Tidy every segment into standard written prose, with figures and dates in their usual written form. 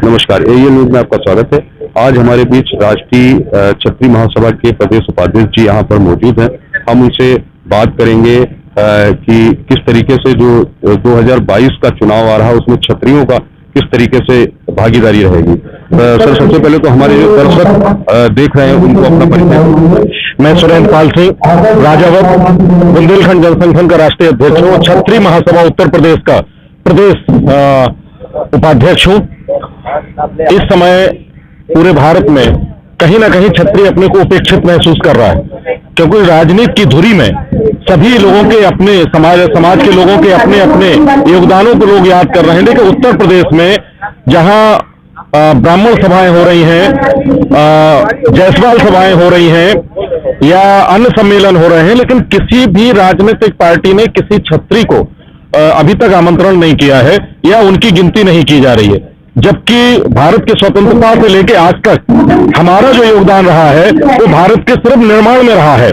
नमस्कार, ये न्यूज में आपका स्वागत है। आज हमारे बीच राष्ट्रीय क्षत्रिय महासभा के प्रदेश उपाध्यक्ष जी यहाँ पर मौजूद हैं। हम उनसे बात करेंगे कि किस तरीके से जो 2022 का चुनाव आ रहा है उसमें क्षत्रियों का किस तरीके से भागीदारी रहेगी। सर, सबसे पहले तो हमारे जो दर्शक देख रहे हैं उनको अपना परिचय। मैं सुरेंद्र पाल सिंह, राजावत बुंदेलखंड जनसंगठन का राष्ट्रीय अध्यक्ष हूँ। क्षत्रिय महासभा उत्तर प्रदेश का प्रदेश उपाध्यक्ष हूँ। इस समय पूरे भारत में कहीं ना कहीं क्षत्रिय अपने को उपेक्षित महसूस कर रहा है, क्योंकि राजनीति की धुरी में सभी लोगों के अपने समाज के लोगों के अपने अपने योगदानों को लोग याद कर रहे हैं। लेकिन उत्तर प्रदेश में जहां ब्राह्मण सभाएं हो रही हैं, जायसवाल सभाएं हो रही हैं या अन्य सम्मेलन हो रहे हैं, लेकिन किसी भी राजनीतिक पार्टी ने किसी क्षत्रिय को अभी तक आमंत्रण नहीं किया है या उनकी गिनती नहीं की जा रही है। जबकि भारत की स्वतंत्रता से लेकर आज तक हमारा जो योगदान रहा है वो भारत के सिर्फ निर्माण में रहा है।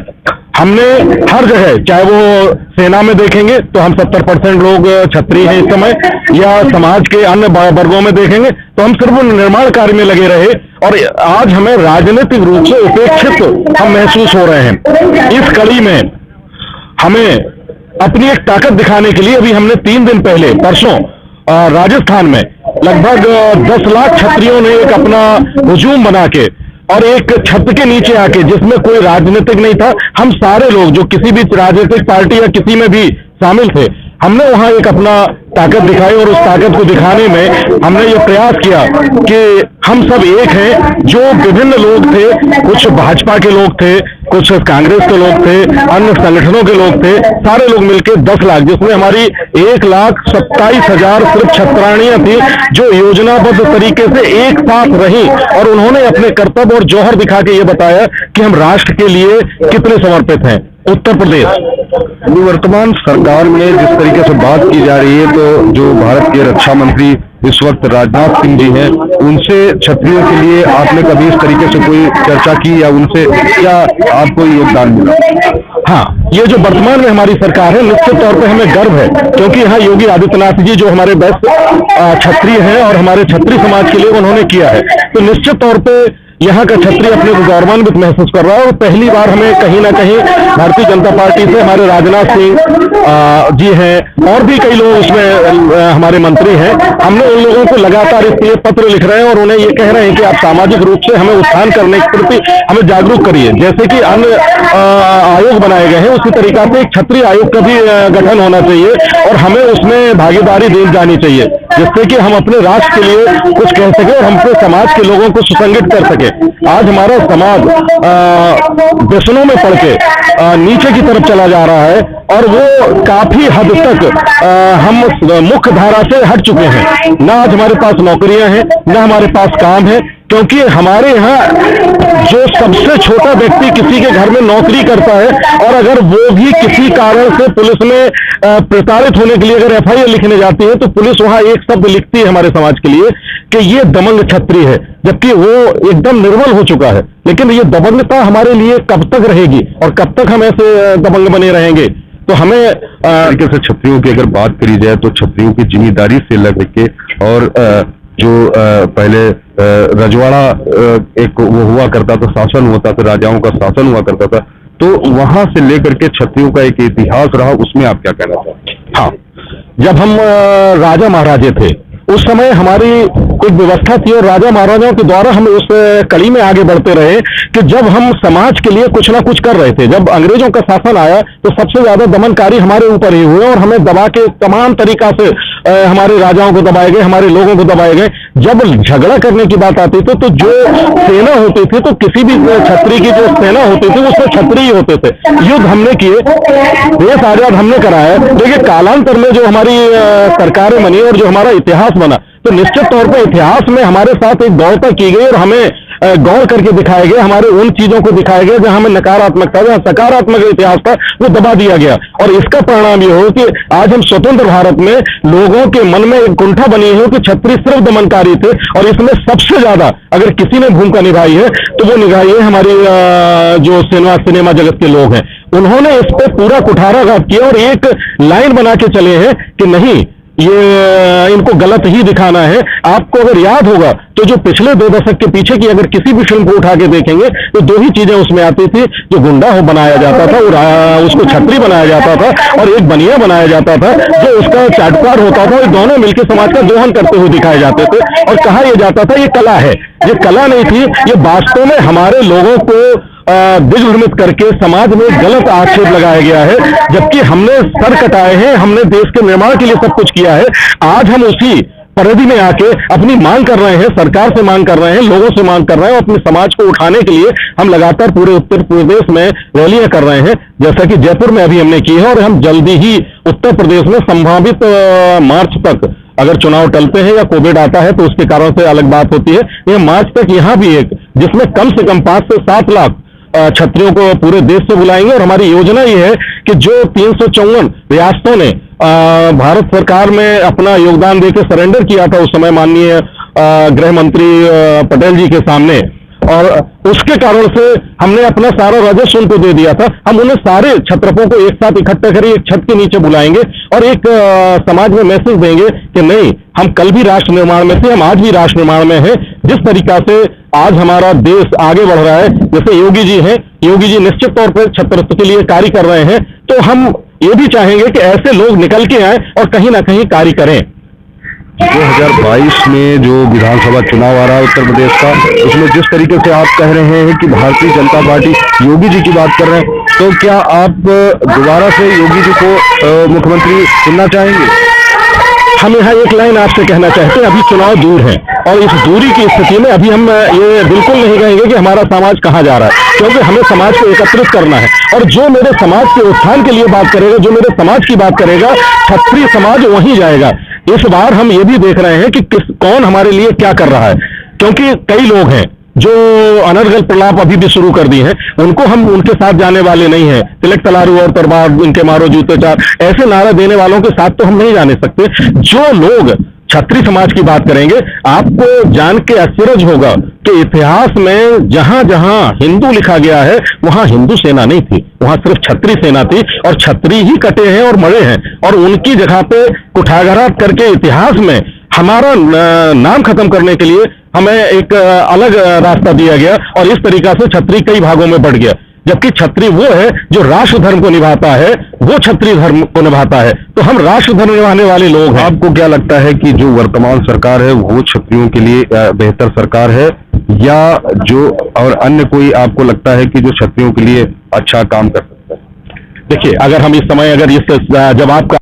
हमने हर जगह, चाहे वो सेना में देखेंगे तो हम 70% लोग क्षत्रिय हैं इस समय, या समाज के अन्य वर्गों में देखेंगे तो हम सिर्फ निर्माण कार्य में लगे रहे, और आज हमें राजनीतिक रूप से उपेक्षित हम महसूस हो रहे हैं। इस कड़ी में हमें अपनी एक ताकत दिखाने के लिए अभी हमने 3 दिन पहले परसों राजस्थान में लगभग 10 लाख क्षत्रियों ने एक अपना हुजूम बना के और एक छत के नीचे आके, जिसमें कोई राजनीतिक नहीं था, हम सारे लोग जो किसी भी राजनीतिक पार्टी या किसी में भी शामिल थे, हमने वहां एक अपना ताकत दिखाई। और उस ताकत को दिखाने में हमने ये प्रयास किया कि हम सब एक हैं। जो विभिन्न लोग थे, कुछ भाजपा के लोग थे, कुछ कांग्रेस के लोग थे, अन्य संगठनों के लोग थे, सारे लोग मिलकर 10 लाख, जिसमें हमारी 1,27,000 सिर्फ क्षत्राणियां थी जो योजनाबद्ध तरीके से एक साथ रही, और उन्होंने अपने कर्तव्य और जौहर दिखा के ये बताया कि हम राष्ट्र के लिए कितने समर्पित हैं। उत्तर प्रदेश वर्तमान सरकार में जिस तरीके से बात की जा रही है, तो जो भारत के रक्षा मंत्री इस वक्त राजनाथ सिंह जी हैं, उनसे क्षत्रियों के लिए आपने कभी इस तरीके से कोई चर्चा की या उनसे क्या आपको योगदान मिला? हाँ, ये जो वर्तमान में हमारी सरकार है, निश्चित तौर पे हमें गर्व है, क्योंकि यहाँ योगी आदित्यनाथ जी जो हमारे बेस्ट क्षत्रिय हैं और हमारे क्षत्रिय समाज के लिए उन्होंने किया है, तो निश्चित तौर पे यहाँ का क्षत्रिय अपने को गौरवान्वित महसूस कर रहा है। और पहली बार हमें कहीं ना कहीं भारतीय जनता पार्टी से हमारे राजनाथ सिंह जी हैं और भी कई लोग उसमें हमारे मंत्री हैं, हमने उन लोगों को लगातार इसलिए पत्र लिख रहे हैं और उन्हें ये कह रहे हैं कि आप सामाजिक रूप से हमें उत्थान करने के प्रति हमें जागरूक करिए। जैसे कि अन्य आयोग बनाए गए हैं, उसी तरीका से एक क्षत्रिय आयोग का भी गठन होना चाहिए और हमें उसमें भागीदारी दी जानी चाहिए, जिससे कि हम अपने राष्ट्र के लिए कुछ कह सके और हम अपने समाज के लोगों को सुसंगठित कर सके। आज हमारा समाज व्यसनों में पड़ के नीचे की तरफ चला जा रहा है और वो काफी हद तक हम मुख्य धारा से हट चुके हैं। ना आज हमारे पास नौकरियां हैं, ना हमारे पास काम है, क्योंकि हमारे यहाँ जो सबसे छोटा व्यक्ति किसी के घर में नौकरी करता है और अगर वो भी किसी कारण से पुलिस में प्रताड़ित होने के लिए अगर FIR लिखने जाती है तो पुलिस वहां एक शब्द लिखती है हमारे समाज के लिए कि ये दबंग क्षत्रिय है, जबकि वो एकदम निर्बल हो चुका है। लेकिन ये दबंगता हमारे लिए कब तक रहेगी और कब तक हम ऐसे दबंग बने रहेंगे? तो हमें तरीके से क्षत्रियों की अगर बात करी जाए तो क्षत्रियों की जिम्मेदारी से लेके और जो पहले रजवाड़ा एक वो हुआ करता था, शासन होता था, राजाओं का शासन हुआ करता था, तो वहां से लेकर के क्षत्रियों का एक इतिहास रहा, उसमें आप क्या कहना चाहते हैं? हाँ, जब हम राजा महाराजे थे उस समय हमारी एक व्यवस्था थी और राजा महाराजाओं के द्वारा हम उस कड़ी में आगे बढ़ते रहे कि जब हम समाज के लिए कुछ ना कुछ कर रहे थे। जब अंग्रेजों का शासन आया तो सबसे ज्यादा दमनकारी हमारे ऊपर ही हुए और हमें दबा के तमाम तरीका से हमारे राजाओं को दबाए गए, हमारे लोगों को दबाए गए। जब झगड़ा करने की बात आती थी तो जो सेना होती थी, तो किसी भी क्षत्रिय की जो सेना होती थी उसमें क्षत्रिय होते थे। युद्ध हमने किए, देश आजाद हमने कराया, लेकिन कालांतर में जो हमारी सरकारें बनी और जो हमारा इतिहास बना, तो निश्चित तौर पर इतिहास में हमारे साथ एक गौरता की गई और हमें गौर करके दिखाए गए, हमारे उन चीजों को दिखाया गया जहां हमें नकारात्मक था, जहां सकारात्मक इतिहास था वो दबा दिया गया। और इसका परिणाम ये हो कि आज हम स्वतंत्र भारत में लोगों के मन में एक कुंठा बनी है कि क्षत्रिय सिर्फ दमनकारी थे, और इसमें सबसे ज्यादा अगर किसी ने भूमिका निभाई है तो वो निभाई है हमारी जो सिनेमा जगत के लोग हैं। उन्होंने इस पे पूरा कुठाराघात किया और एक लाइन बना के चले हैं कि नहीं, ये इनको गलत ही दिखाना है। आपको अगर याद होगा तो जो पिछले 2 दशक के पीछे की अगर किसी भी फिल्म को उठा के देखेंगे तो 2 ही चीजें उसमें आती थी, जो गुंडा हो बनाया जाता था और उसको छत्री बनाया जाता था, और एक बनिया बनाया जाता था जो उसका चाटुकार होता था। और दोनों मिलकर समाज का दोहन करते हुए दिखाए जाते थे और कहा यह जाता था ये कला है। ये कला नहीं थी, ये वास्तव में हमारे लोगों को दिग्भ्रमित करके समाज में गलत आक्षेप लगाया गया है, जबकि हमने सर कटाए हैं, हमने देश के निर्माण के लिए सब कुछ किया है। आज हम उसी परिधि में आके अपनी मांग कर रहे हैं, सरकार से मांग कर रहे हैं, लोगों से मांग कर रहे हैं, और अपने समाज को उठाने के लिए हम लगातार पूरे उत्तर प्रदेश में रैलियां कर रहे हैं, जैसा कि जयपुर में अभी हमने की है। और हम जल्दी ही उत्तर प्रदेश में संभावित मार्च तक, अगर चुनाव टलते हैं या कोविड आता है तो उसके कारण से अलग बात होती है, ये मार्च तक यहां भी एक, जिसमें कम से कम 5 से 7 लाख छत्रियों को पूरे देश से बुलाएंगे। और हमारी योजना ये है कि जो 354 रियासतों ने भारत सरकार में अपना योगदान देकर सरेंडर किया था उस समय माननीय गृह मंत्री पटेल जी के सामने, और उसके कारण से हमने अपना सारा राजस्व उनको दे दिया था, हम उन्हें सारे छत्रपों को एक साथ इकट्ठा कर एक छत के नीचे बुलाएंगे और एक समाज में मैसेज देंगे कि नहीं, हम कल भी राष्ट्र निर्माण में थे, हम आज भी राष्ट्र निर्माण में हैं। जिस तरीका से आज हमारा देश आगे बढ़ रहा है, जैसे योगी जी हैं, योगी जी निश्चित तौर पर छत्रत्व के लिए कार्य कर रहे हैं, तो हम ये भी चाहेंगे कि ऐसे लोग निकल के आए और कहीं ना कहीं कार्य करें। 2022 में जो विधानसभा चुनाव आ रहा है उत्तर प्रदेश का, उसमें जिस तरीके से आप कह रहे हैं कि भारतीय जनता पार्टी योगी जी की बात कर रहे हैं, तो क्या आप दोबारा से योगी जी को मुख्यमंत्री चुनना चाहेंगे? हम यहाँ एक लाइन आपसे कहना चाहते हैं, अभी चुनाव दूर है और इस दूरी की स्थिति में अभी हम ये बिल्कुल नहीं कहेंगे कि हमारा समाज कहाँ जा रहा है, क्योंकि हमें समाज को एकत्रित करना है। और जो मेरे समाज के उत्थान के लिए बात करेगा, जो मेरे समाज की बात करेगा, क्षत्रिय समाज वहीं जाएगा। इस बार हम ये भी देख रहे हैं कि कौन हमारे लिए क्या कर रहा है, क्योंकि कई लोग हैं जो अनर्गल प्रलाप अभी भी शुरू कर दिए हैं, उनको हम उनके साथ जाने वाले नहीं हैं। तिलक तलारू और तलवार इनके मारो जूते चार, ऐसे नारा देने वालों के साथ तो हम नहीं जाने सकते। जो लोग क्षत्रिय समाज की बात करेंगे, आपको जान के आश्चर्य होगा कि इतिहास में जहां जहां हिंदू लिखा गया है वहां हिंदू सेना नहीं थी, वहां सिर्फ क्षत्रिय सेना थी, और क्षत्रिय ही कटे हैं और मरे हैं, और उनकी जगह पे कुठाघात करके इतिहास में हमारा नाम खत्म करने के लिए हमें एक अलग रास्ता दिया गया, और इस तरीका से क्षत्रिय कई भागों में बढ़ गया। जबकि क्षत्रिय वो है जो राष्ट्र धर्म को निभाता है, वो क्षत्रिय धर्म को निभाता है, तो हम राष्ट्र धर्म निभाने वाले लोग हैं। आपको क्या लगता है कि जो वर्तमान सरकार है वो क्षत्रियों के लिए बेहतर सरकार है, या जो और अन्य कोई आपको लगता है कि जो क्षत्रियों के लिए अच्छा काम कर सकता है? देखिए, अगर हम इस समय अगर इस जवाब का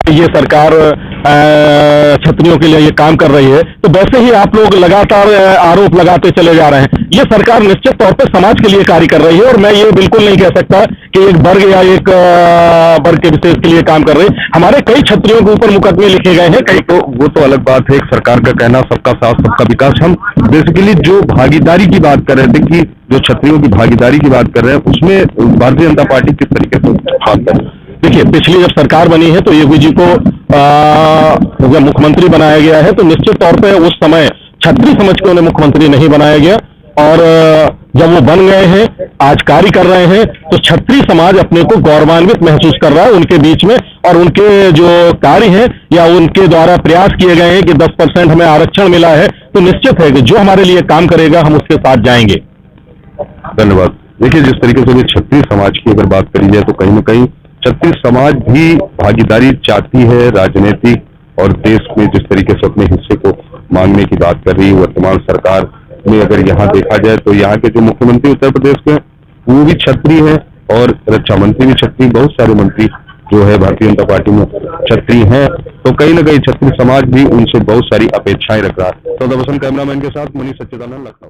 ये सरकार क्षत्रियों के लिए ये काम कर रही है, तो वैसे ही आप लोग लगातार आरोप लगाते चले जा रहे हैं। ये सरकार निश्चित तौर पर समाज के लिए कार्य कर रही है, और मैं ये बिल्कुल नहीं कह सकता कि एक वर्ग या एक वर्ग के विशेष के लिए काम कर रही है। हमारे कई क्षत्रियों के ऊपर मुकदमे लिखे गए हैं, कई। तो वो तो अलग बात है, एक सरकार का कहना सबका साथ सबका विकास। हम बेसिकली जो भागीदारी की बात कर रहे थे कि जो क्षत्रियों की भागीदारी की बात कर रहे हैं, उसमें भारतीय जनता पार्टी किस तरीके से बात कर रही है? देखिए, पिछली जब सरकार बनी है तो योगी जी को जब मुख्यमंत्री बनाया गया है, तो निश्चित तौर पे उस समय क्षत्रिय समझ के उन्हें मुख्यमंत्री नहीं बनाया गया, और जब वो बन गए हैं, आज कार्य कर रहे हैं, तो क्षत्रिय समाज अपने को गौरवान्वित महसूस कर रहा है उनके बीच में, और उनके जो कार्य हैं या उनके द्वारा प्रयास किए गए हैं कि 10% हमें आरक्षण मिला है, तो निश्चित है कि जो हमारे लिए काम करेगा हम उसके साथ जाएंगे। धन्यवाद। देखिए, जिस तरीके से क्षत्रिय समाज की अगर बात करी जाए, तो कहीं ना कहीं क्षत्रिय समाज भी भागीदारी चाहती है राजनीतिक, और देश में जिस तरीके से अपने हिस्से को मांगने की बात कर रही है वर्तमान सरकार में। अगर यहाँ देखा जाए तो यहाँ के जो मुख्यमंत्री उत्तर प्रदेश के वो भी क्षत्रिय हैं, और रक्षा मंत्री भी क्षत्रिय, बहुत सारे मंत्री जो है भारतीय जनता पार्टी में क्षत्रिय हैं, तो कहीं ना कहीं क्षत्रिय समाज भी उनसे बहुत सारी अपेक्षाएं रख रहा है। तो दर्शन कैमरामैन के साथ मनीष सच्चिदानंद, लखनऊ।